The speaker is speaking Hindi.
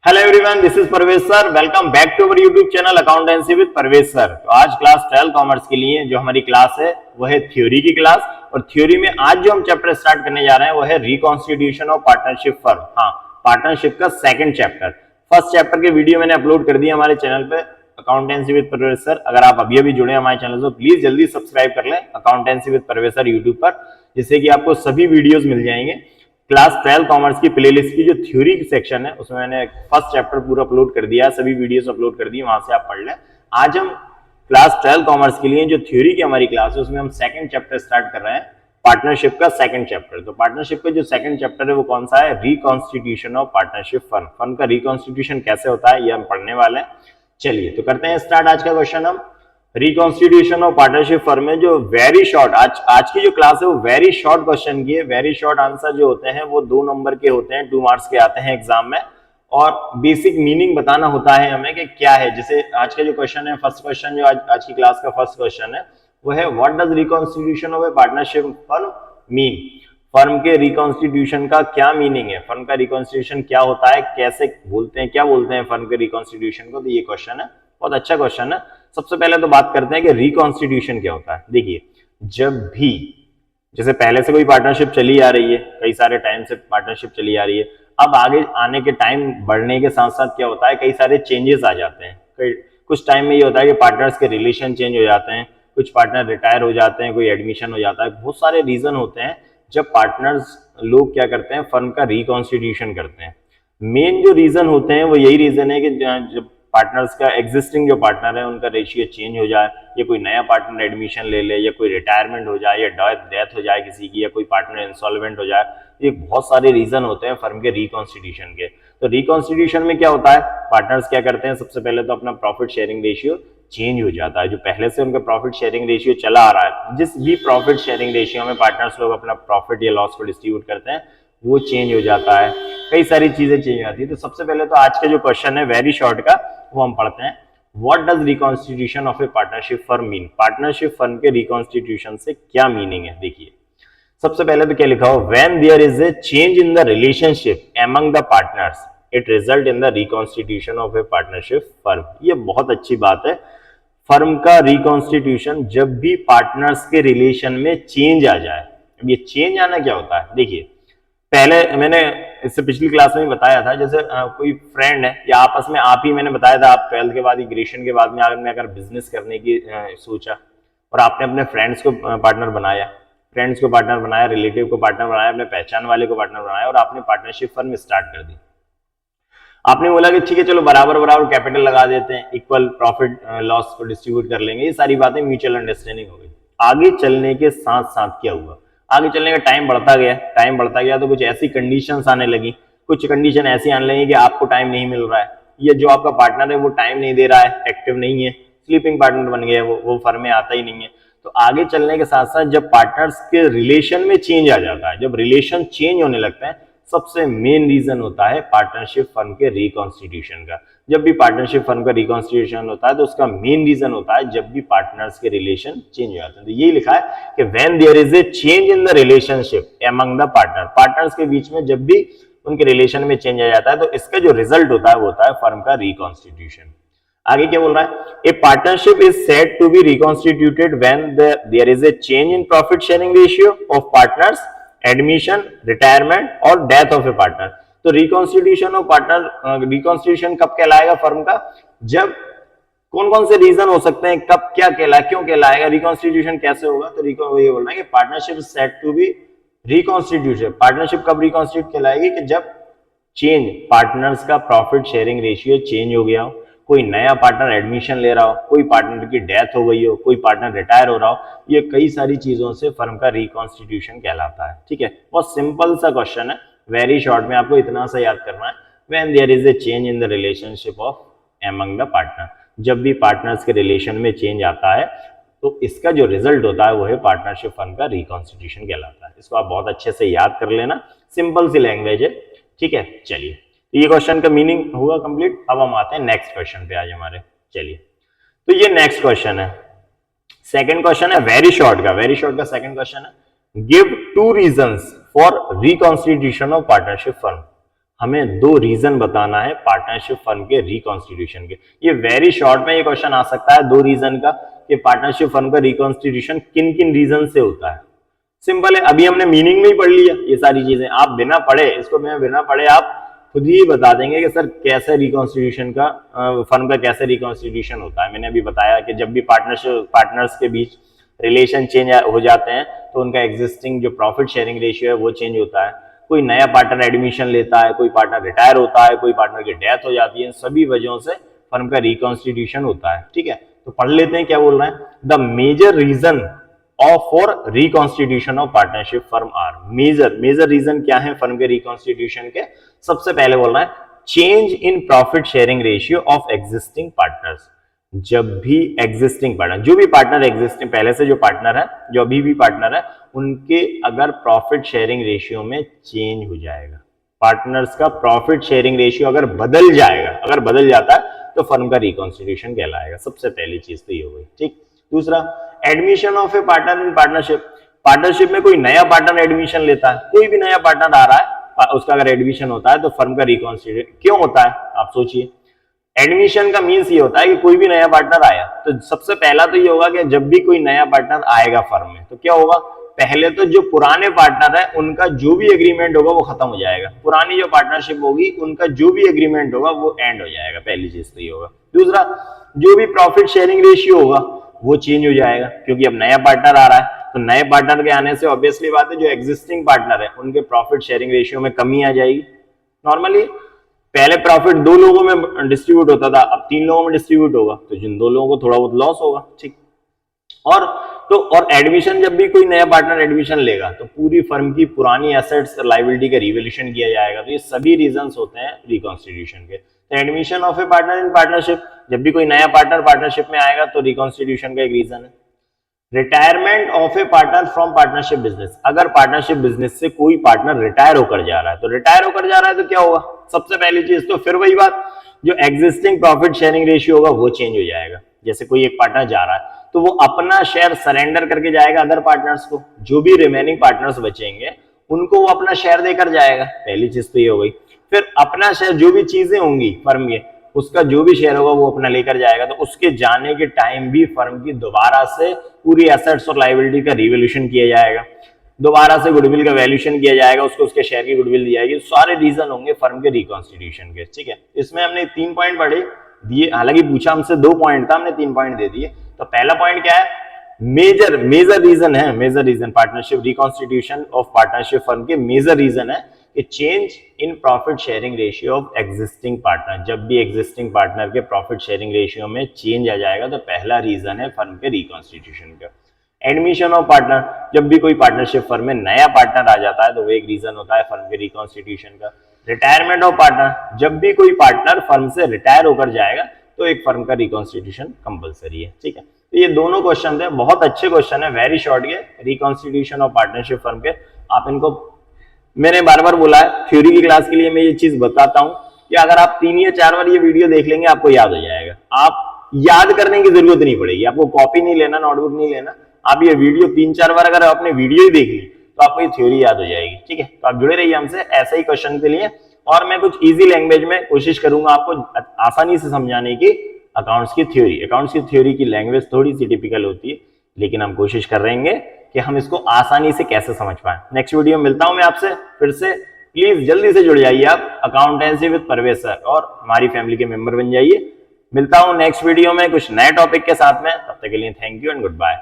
Hello everyone, this is Parvez sir. Welcome back to our YouTube channel accountancy with Parvez sir. तो आज क्लास 12 कॉमर्स के लिए जो हमारी क्लास है वो है थ्योरी की क्लास। और थ्योरी में आज जो हम चैप्टर स्टार्ट करने जा रहे हैं वो है रिकॉन्स्टिट्यूशन ऑफ पार्टनरशिप फर्म। हाँ, पार्टनरशिप का सेकंड चैप्टर। फर्स्ट चैप्टर के वीडियो मैंने अपलोड कर दिया हमारे चैनल पे अकाउंटेंसी विद परवेज सर। अगर आप अभी अभी जुड़े हमारे चैनल तो प्लीज जल्दी सब्सक्राइब कर लें accountancy with Parvez sir YouTube पर, जिससे कि आपको सभी वीडियोज मिल जाएंगे। क्लास 12 कॉमर्स की प्लेलिस्ट की जो थ्योरी की सेक्शन है उसमें मैंने फर्स्ट चैप्टर पूरा अपलोड कर दिया, सभी वीडियोस अपलोड कर दिए, वहां से आप पढ़ लें। आज हम क्लास 12 कॉमर्स के लिए जो थ्योरी की हमारी क्लास है उसमें हम सेकंड चैप्टर स्टार्ट कर रहे हैं, पार्टनरशिप का सेकंड चैप्टर। तो पार्टनरशिप का जो सेकंड चैप्टर है वो कौन सा है? Reconstitution of partnership firm. Firm का रिकॉन्स्टिट्यूशन कैसे होता है ये हम पढ़ने वाले हैं। चलिए तो करते हैं स्टार्ट आज का क्वेश्चन। हम रिकॉन्स्टिट्यूशन ऑफ पार्टनरशिप फर्म में जो वेरी शॉर्ट आज की जो क्लास है वो वेरी शॉर्ट क्वेश्चन की है। वेरी शॉर्ट आंसर जो होते हैं वो 2 नंबर के होते हैं, 2 मार्क्स के आते हैं एग्जाम में। और बेसिक मीनिंग बताना होता है हमें कि क्या है। जैसे आज का जो क्वेश्चन है, फर्स्ट क्वेश्चन जो आज की क्लास का फर्स्ट क्वेश्चन है वो है what does reconstitution of a partnership firm mean. Firm के रिकॉन्स्टिट्यूशन का क्या मीनिंग है, फर्म का रिकॉन्स्टिट्यूशन क्या होता है, कैसे बोलते हैं, क्या बोलते हैं फर्म के रिकॉन्स्टिट्यूशन को। तो ये क्वेश्चन है, बहुत अच्छा क्वेश्चन है। सबसे पहले तो बात करते हैं कि रिकॉन्स्टिट्यूशन क्या होता है। देखिए, जब भी जैसे पहले से कोई पार्टनरशिप चली आ रही है, कई सारे टाइम से पार्टनरशिप चली आ रही है, अब आगे आने के टाइम बढ़ने के साथ साथ क्या होता है, कई सारे चेंजेस आ जाते हैं। कुछ टाइम में ये होता है कि पार्टनर्स के रिलेशन चेंज हो जाते हैं, कुछ पार्टनर रिटायर हो जाते हैं, कोई एडमिशन हो जाता है, बहुत सारे रीजन होते हैं जब पार्टनर्स लोग क्या करते हैं, फर्म का रिकॉन्स्टिट्यूशन करते हैं। मेन जो रीजन होते हैं वो यही रीजन है कि जब पार्टनर्स का एग्जिस्टिंग जो पार्टनर है उनका रेशियो चेंज हो जाए, या कोई नया पार्टनर एडमिशन ले ले, या कोई रिटायरमेंट हो जाए, या डेथ हो जाए किसी की, या कोई पार्टनर इंसॉल्वेंट हो जाए। ये बहुत सारे रीजन होते हैं फर्म के रिकॉन्स्टिट्यूशन के। तो रिकॉन्स्टिट्यूशन में क्या होता है, पार्टनर्स क्या करते हैं, सबसे पहले तो अपना प्रॉफिट शेयरिंग रेशियो चेंज हो जाता है। जो पहले से उनका प्रॉफिट शेयरिंग रेशियो चला आ रहा है, जिस भी प्रॉफिट शेयरिंग रेशियो में पार्टनर्स लोग अपना प्रॉफिट या लॉस को डिस्ट्रीब्यूट करते हैं, वो चेंज हो जाता है। कई सारी चीजें चेंज हो जाती है। तो सबसे पहले तो आज का जो क्वेश्चन है वेरी शॉर्ट का, वो हम पढ़ते हैं। What does reconstitution of a partnership firm mean. Partnership firm के रिकॉन्स्टिट्यूशन से क्या मीनिंग है। देखिए, सबसे पहले तो क्या लिखा हो, when there is a change in the relationship among the partners it result in the reconstitution of a partnership firm. ये बहुत अच्छी बात है। फर्म का रिकॉन्स्टिट्यूशन जब भी पार्टनर्स के रिलेशन में चेंज आ जाए। अब ये चेंज आना क्या होता है, देखिए पहले मैंने इससे पिछली क्लास में बताया था, जैसे कोई फ्रेंड है या आपस में आप ही, मैंने बताया था आप 12th के बाद ग्रेजुएशन के बाद में अगर बिजनेस करने की सोचा और आपने अपने फ्रेंड्स को पार्टनर बनाया, रिलेटिव को पार्टनर बनाया, अपने पहचान वाले को पार्टनर बनाया, और आपने पार्टनरशिप फर्म स्टार्ट कर दी। आपने बोला कि ठीक है चलो बराबर बराबर कैपिटल लगा देते हैं, इक्वल प्रॉफिट लॉस को डिस्ट्रीब्यूट कर लेंगे, ये सारी बातें म्यूचुअल अंडरस्टैंडिंग हो गई। आगे चलने के साथ साथ क्या हुआ, आगे चलने का टाइम बढ़ता गया तो कुछ ऐसी कंडीशंस आने लगी, कुछ कंडीशन ऐसी आने लगी कि आपको टाइम नहीं मिल रहा है, ये जो आपका पार्टनर है वो टाइम नहीं दे रहा है, एक्टिव नहीं है, स्लीपिंग पार्टनर बन गया, वो फर्म में आता ही नहीं है। तो आगे चलने के साथ साथ जब पार्टनर्स के रिलेशन में चेंज आ जाता है, जब रिलेशन चेंज होने लगता है, सबसे मेन रीजन होता है पार्टनरशिप फर्म के रिकॉन्स्टिट्यूशन का। जब भी पार्टनरशिप फर्म का रिकॉन्स्टिट्यूशन होता है तो उसका मेन रीजन होता है जब भी पार्टनर्स के रिलेशन चेंज हो जाते हैं। तो यही लिखा है कि when there is a change in the relationship among the partner, partners के बीच में जब भी उनके रिलेशन में चेंज आ जाता है तो इसका जो रिजल्ट होता है वो होता है फर्म का रिकॉन्स्टिट्यूशन। आगे क्या बोल रहा है, a partnership is said to be reconstituted when there is a change in profit sharing ratio of partners, admission, retirement और डेथ ऑफ ए पार्टनर। तो रिकॉन्स्टिट्यूशन ऑफ पार्टनर, रिकॉन्स्टिट्यूशन कब कहलाएगा फर्म का, जब कौन कौन से रीजन हो सकते हैं, कब क्या कहलाए, क्यों कहलाएगा, रिकॉन्स्टिट्यूशन कैसे होगा। तो ये बोल रहा है कि partnership is said to be reconstituted. Partnership कब रिकॉन्स्टिट्यूट कहलाएगी कि जब चेंज, पार्टनर्स का प्रॉफिट शेयरिंग रेशियो चेंज हो गया हो, कोई नया पार्टनर एडमिशन ले रहा हो, कोई पार्टनर की डेथ हो गई हो, कोई पार्टनर रिटायर हो रहा हो, ये कई सारी चीजों से फर्म का रिकॉन्स्टिट्यूशन कहलाता है। ठीक है, बहुत सिंपल सा क्वेश्चन है, वेरी शॉर्ट में आपको इतना सा याद करना है, when there is a change in the relationship of among the partner. जब भी पार्टनर्स के रिलेशन में चेंज आता है तो इसका जो रिजल्ट होता है वो है पार्टनरशिप फर्म का रिकॉन्स्टिट्यूशन कहलाता है। इसको आप बहुत अच्छे से याद कर लेना, सिंपल सी लैंग्वेज है। ठीक है, चलिए ये क्वेश्चन का मीनिंग हुआ कंप्लीट। अब हम आते हैं नेक्स्ट क्वेश्चन पे आज हमारे। चलिए, तो ये नेक्स्ट क्वेश्चन है, सेकंड क्वेश्चन है वेरी शॉर्ट का सेकंड क्वेश्चन है, give 2 reasons for reconstitution of partnership firm. हमें दो रीजन बताना है पार्टनरशिप फर्म के रिकॉन्स्टिट्यूशन के। ये वेरी शॉर्ट में ये क्वेश्चन आ सकता है, दो रीजन का, कि पार्टनरशिप फर्म का रिकॉन्स्टिट्यूशन किन किन रीजन से होता है। सिंपल है, अभी हमने मीनिंग में ही पढ़ लिया ये सारी चीजें, आप बिना पढ़े इसको, मैं बिना पढ़े आप खुद ही बता देंगे कि सर कैसे रिकॉन्स्टिट्यूशन का फर्म का कैसे रिकॉन्स्टिट्यूशन होता है। मैंने अभी बताया कि जब भी पार्टनर्स के बीच रिलेशन चेंज हो जाते हैं तो उनका एग्जिस्टिंग जो प्रॉफिट शेयरिंग रेशियो है वो चेंज होता है। कोई नया पार्टनर एडमिशन लेता है, कोई पार्टनर रिटायर होता है, कोई पार्टनर की डेथ हो जाती है, सभी वजहों से फर्म का रिकॉन्स्टिट्यूशन होता है। ठीक है, तो पढ़ लेते हैं क्या बोल रहे हैं। The major reason for reconstitution of partnership firm are. Major reason क्या है फर्म के रिकॉन्स्टिट्यूशन के? सबसे पहले बोल रहा है change in profit sharing ratio of existing partners. जब भी एग्जिस्टिंग पार्टनर, जो भी पार्टनर एग्जिस्टिंग पहले से जो पार्टनर है, जो अभी भी पार्टनर है, उनके अगर प्रॉफिट शेयरिंग रेशियो में चेंज हो जाएगा, पार्टनर्स का प्रॉफिट शेयरिंग रेशियो अगर बदल जाएगा, अगर बदल जाता है तो फर्म का रिकॉन्स्टिट्यूशन कहलाएगा। सबसे पहली चीज तो ये हो गई। ठीक, दूसरा admission of a partner in partnership. Partnership में कोई नया पार्टनर एडमिशन लेता है, कोई भी नया पार्टनर आ रहा है, उसका अगर एडमिशन होता है तो फर्म का रिकॉन्स्टिट्यूशन क्यों होता है? आप सोचिए, एडमिशन का मीन्स ये होता है कि कोई भी नया पार्टनर आया तो सबसे पहला तो ये होगा कि जब भी कोई नया पार्टनर आएगा फर्म में तो क्या होगा, पहले तो जो पुराने पार्टनर है उनका जो भी एग्रीमेंट होगा वो खत्म हो जाएगा, पुरानी जो पार्टनरशिप होगी उनका जो भी एग्रीमेंट होगा वो एंड हो जाएगा। पहली चीज तो ये होगा। दूसरा, जो भी प्रॉफिट शेयरिंग रेशियो होगा वो चेंज हो जाएगा, क्योंकि अब नया पार्टनर आ रहा है तो नए पार्टनर के आने से ऑब्वियसली बात है जो एग्जिस्टिंग पार्टनर है उनके प्रॉफिट शेयरिंग रेशियो में कमी आ जाएगी। नॉर्मली पहले प्रॉफिट 2 लोगों में डिस्ट्रीब्यूट होता था, अब 3 लोगों में डिस्ट्रीब्यूट होगा, तो जिन 2 लोगों को थोड़ा बहुत लॉस होगा। ठीक, और एडमिशन, जब भी कोई नया पार्टनर एडमिशन लेगा तो पूरी फर्म की पुरानी एसेट्स लायबिलिटी का रिवैल्यूएशन किया जाएगा। तो ये सभी रीजंस होते हैं रिकॉन्स्टिट्यूशन के। तो admission of a partner in partnership, जब भी कोई नया पार्टनर पार्टनरशिप में आएगा तो रिकॉन्स्टिट्यूशन का एक रीजन है। Retirement of a partner from partnership business, अगर पार्टनरशिप बिजनेस से कोई पार्टनर रिटायर होकर जा रहा है, तो रिटायर होकर जा रहा है तो क्या होगा, सबसे पहली चीज तो फिर वही बात, जो एग्जिस्टिंग प्रॉफिट शेयरिंग रेशियो होगा वो चेंज हो जाएगा। जैसे कोई एक पार्टनर जा रहा है तो वो अपना शेयर सरेंडर करके जाएगा अदर पार्टनर्स को, जो भी रिमेनिंग पार्टनर्स बचेंगे उनको वो अपना शेयर देकर जाएगा। पहली चीज तो ये हो गई। फिर अपना शेयर, जो भी चीजें होंगी फर्म में, उसका जो भी शेयर होगा वो अपना लेकर जाएगा, तो उसके जाने के टाइम भी फर्म की दोबारा से पूरी एसेट्स और लायबिलिटी का रिवैल्यूएशन किया जाएगा, दोबारा से गुडविल का वैल्यूएशन किया जाएगा, उसको उसके शेयर की गुडविल दी जाएगी। सारे रीजन होंगे फर्म के रिकॉन्स्टिट्यूशन के। ठीक है, इसमें हमने 3 पॉइंट पढ़े दिए, हालांकि पूछा हमसे 2 पॉइंट था, हमने 3 पॉइंट दे दिए। तो पहला पॉइंट क्या है, मेजर रीजन है, major reason partnership reconstitution of partnership firm के मेजर रीजन है कि change in profit sharing ratio of existing partner. जब भी एग्जिस्टिंग पार्टनर के प्रॉफिट शेयरिंग रेशियो में चेंज आ जाएगा तो पहला रीजन है फर्म के रिकॉन्स्टिट्यूशन का। एडमिशन ऑफ पार्टनर, जब भी कोई पार्टनरशिप फर्म में नया पार्टनर आ जाता है तो वो एक रीजन होता है फर्म के रिकॉन्स्टिट्यूशन का। रिटायरमेंट ऑफ पार्टनर, जब भी कोई पार्टनर फर्म से रिटायर होकर जाएगा तो एक फर्म का रिकॉन्स्टिट्यूशन कंपलसरी है। ठीक है, तो ये दोनों क्वेश्चन थे, बहुत अच्छे क्वेश्चन है, वेरी शॉर्ट के, रिकॉन्स्टिट्यूशन ऑफ पार्टनरशिप फर्म के। आप इनको, मैंने बार बार बोला है, थ्योरी की क्लास के लिए मैं ये चीज बताता हूं कि अगर आप 3 या 4 बार ये वीडियो देख लेंगे आपको याद हो जाएगा। आप याद करने की जरूरत नहीं पड़ेगी, आपको कॉपी नहीं लेना, नोटबुक नहीं लेना, आप ये वीडियो 3-4 बार अगर आपने वीडियो ही देख ली तो आपको ये थ्योरी याद हो जाएगी। ठीक है, तो आप जुड़े रहिए हमसे ऐसे ही क्वेश्चन के लिए, और मैं कुछ इजी लैंग्वेज में कोशिश करूंगा आपको आसानी से समझाने की अकाउंट्स की थ्योरी की लैंग्वेज थोड़ी सी टिपिकल होती है, लेकिन हम कोशिश कर रहे हैं कि हम इसको आसानी से कैसे समझ पाए। नेक्स्ट वीडियो में मिलता हूं मैं आपसे फिर से, प्लीज जल्दी से जुड़ जाइए आप अकाउंटेंसी विद परवेज सर और हमारी फैमिली के मेंबर बन जाइए। मिलता हूं नेक्स्ट वीडियो में कुछ नए टॉपिक के साथ में, तब तक के लिए thank you and good bye.